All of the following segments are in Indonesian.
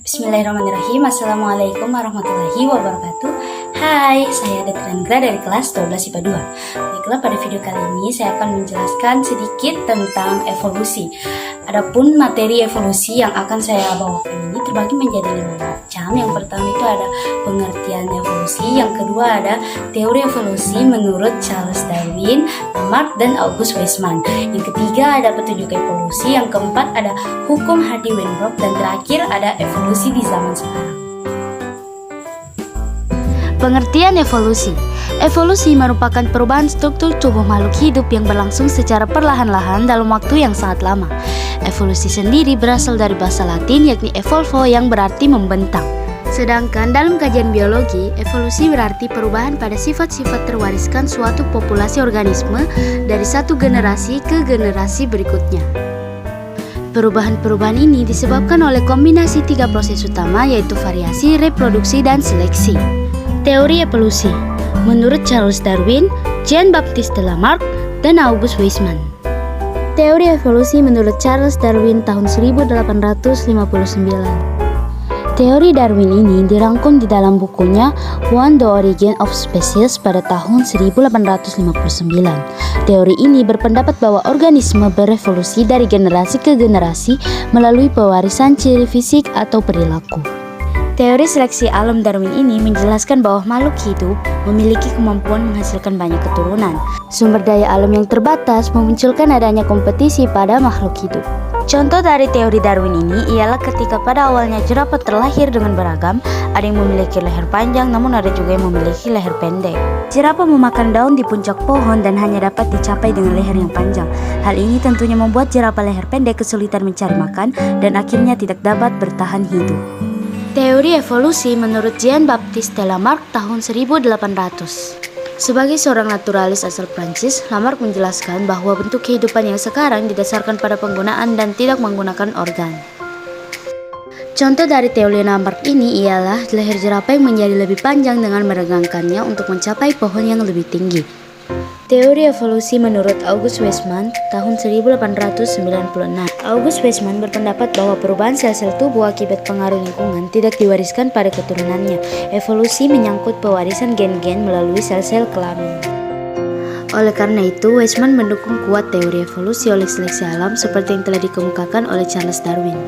Bismillahirrahmanirrahim. Assalamualaikum warahmatullahi wabarakatuh. Hai, saya Dr. Anggra dari kelas 12 IPA 2. Baiklah, pada video kali ini saya akan menjelaskan sedikit tentang evolusi. Adapun materi evolusi yang akan saya bawakan ini terbagi menjadi 5 macam. Yang pertama itu ada pengertian evolusi, yang kedua ada teori evolusi menurut Charles Darwin, Lamarck, dan August Weismann. Yang ketiga ada petunjuk evolusi, yang keempat ada hukum Hardy-Weinberg, dan terakhir ada evolusi di zaman sekarang. Pengertian evolusi. Evolusi merupakan perubahan struktur tubuh makhluk hidup yang berlangsung secara perlahan-lahan dalam waktu yang sangat lama. Evolusi sendiri berasal dari bahasa Latin yakni evolvo yang berarti membentang. Sedangkan dalam kajian biologi, evolusi berarti perubahan pada sifat-sifat terwariskan suatu populasi organisme dari satu generasi ke generasi berikutnya. Perubahan-perubahan ini disebabkan oleh kombinasi 3 proses utama yaitu variasi, reproduksi, dan seleksi. Teori evolusi menurut Charles Darwin, Jean-Baptiste Lamarck, dan August Weismann. Teori evolusi menurut Charles Darwin tahun 1859. Teori Darwin ini dirangkum di dalam bukunya On the Origin of Species pada tahun 1859. Teori ini berpendapat bahwa organisme berevolusi dari generasi ke generasi melalui pewarisan ciri fisik atau perilaku. Teori seleksi alam Darwin ini menjelaskan bahwa makhluk hidup memiliki kemampuan menghasilkan banyak keturunan. Sumber daya alam yang terbatas memunculkan adanya kompetisi pada makhluk hidup. Contoh dari teori Darwin ini ialah ketika pada awalnya jerapah terlahir dengan beragam, ada yang memiliki leher panjang namun ada juga yang memiliki leher pendek. Jerapah memakan daun di puncak pohon dan hanya dapat dicapai dengan leher yang panjang. Hal ini tentunya membuat jerapah leher pendek kesulitan mencari makan dan akhirnya tidak dapat bertahan hidup. Teori evolusi menurut Jean-Baptiste Lamarck tahun 1800. Sebagai seorang naturalis asal Prancis, Lamarck menjelaskan bahwa bentuk kehidupan yang sekarang didasarkan pada penggunaan dan tidak menggunakan organ. Contoh dari teori Lamarck ini ialah leher jerapah yang menjadi lebih panjang dengan meregangkannya untuk mencapai pohon yang lebih tinggi. Teori evolusi menurut August Weismann tahun 1896. August Weismann berpendapat bahwa perubahan sel-sel tubuh akibat pengaruh lingkungan tidak diwariskan pada keturunannya. Evolusi menyangkut pewarisan gen-gen melalui sel-sel kelamin. Oleh karena itu, Weismann mendukung kuat teori evolusi oleh seleksi alam seperti yang telah dikemukakan oleh Charles Darwin.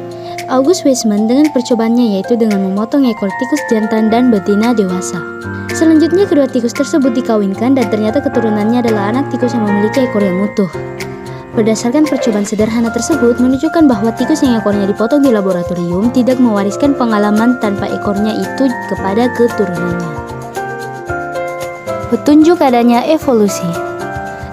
August Weismann dengan percobaannya yaitu dengan memotong ekor tikus jantan dan betina dewasa. Selanjutnya kedua tikus tersebut dikawinkan dan ternyata keturunannya adalah anak tikus yang memiliki ekor yang utuh. Berdasarkan percobaan sederhana tersebut menunjukkan bahwa tikus yang ekornya dipotong di laboratorium tidak mewariskan pengalaman tanpa ekornya itu kepada keturunannya. Petunjuk adanya evolusi.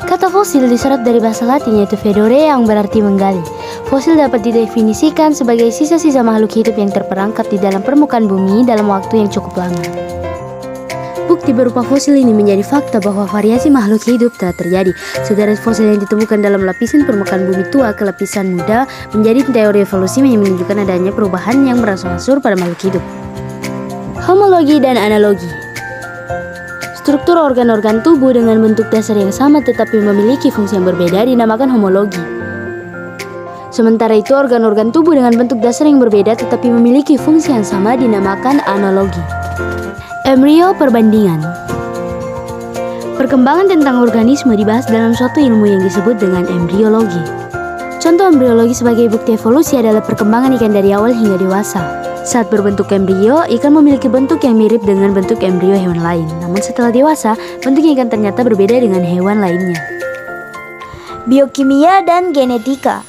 Kata fosil diserap dari bahasa Latin yaitu fedore yang berarti menggali. Fosil dapat didefinisikan sebagai sisa-sisa makhluk hidup yang terperangkap di dalam permukaan bumi dalam waktu yang cukup lama. Bukti berupa fosil ini menjadi fakta bahwa variasi makhluk hidup telah terjadi. Sederet fosil yang ditemukan dalam lapisan permukaan bumi tua ke lapisan muda menjadi teori evolusi yang menunjukkan adanya perubahan yang berangsur-angsur pada makhluk hidup. Homologi dan analogi. Struktur organ-organ tubuh dengan bentuk dasar yang sama tetapi memiliki fungsi yang berbeda dinamakan homologi. Sementara itu organ-organ tubuh dengan bentuk dasar yang berbeda tetapi memiliki fungsi yang sama dinamakan analogi. Embrio perbandingan. Perkembangan tentang organisme dibahas dalam suatu ilmu yang disebut dengan embriologi. Contoh embriologi sebagai bukti evolusi adalah perkembangan ikan dari awal hingga dewasa. Saat berbentuk embrio, ikan memiliki bentuk yang mirip dengan bentuk embrio hewan lain. Namun setelah dewasa, bentuk ikan ternyata berbeda dengan hewan lainnya. Biokimia dan genetika.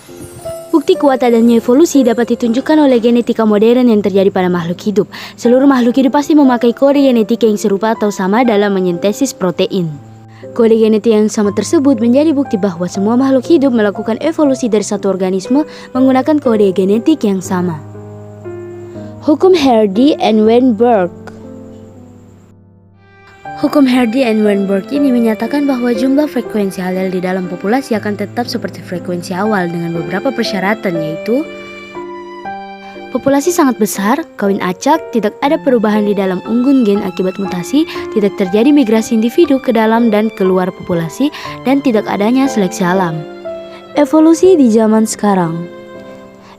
Bukti kuat adanya evolusi dapat ditunjukkan oleh genetika modern yang terjadi pada makhluk hidup. Seluruh makhluk hidup pasti memakai kode genetika yang serupa atau sama dalam mensintesis protein. Kode genetik yang sama tersebut menjadi bukti bahwa semua makhluk hidup melakukan evolusi dari satu organisme menggunakan kode genetik yang sama. Hukum Hardy and Weinberg. Hukum Hardy and Weinberg ini menyatakan bahwa jumlah frekuensi alel di dalam populasi akan tetap seperti frekuensi awal dengan beberapa persyaratan yaitu populasi sangat besar, kawin acak, tidak ada perubahan di dalam unggun gen akibat mutasi, tidak terjadi migrasi individu ke dalam dan keluar populasi, dan tidak adanya seleksi alam. Evolusi di zaman sekarang.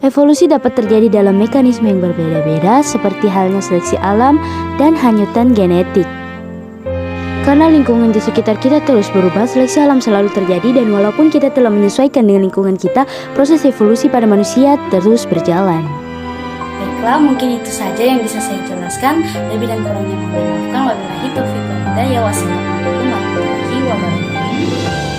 Evolusi dapat terjadi dalam mekanisme yang berbeda-beda seperti halnya seleksi alam dan hanyutan genetik. Karena lingkungan di sekitar kita terus berubah, seleksi alam selalu terjadi dan walaupun kita telah menyesuaikan dengan lingkungan kita, proses evolusi pada manusia terus berjalan. Baiklah, mungkin itu saja yang bisa saya jelaskan. Lebih dan kurangnya mohon dimaafkan. Wabillahi taufiq wal hidayah. Wassalamualaikum warahmatullahi wabarakatuh.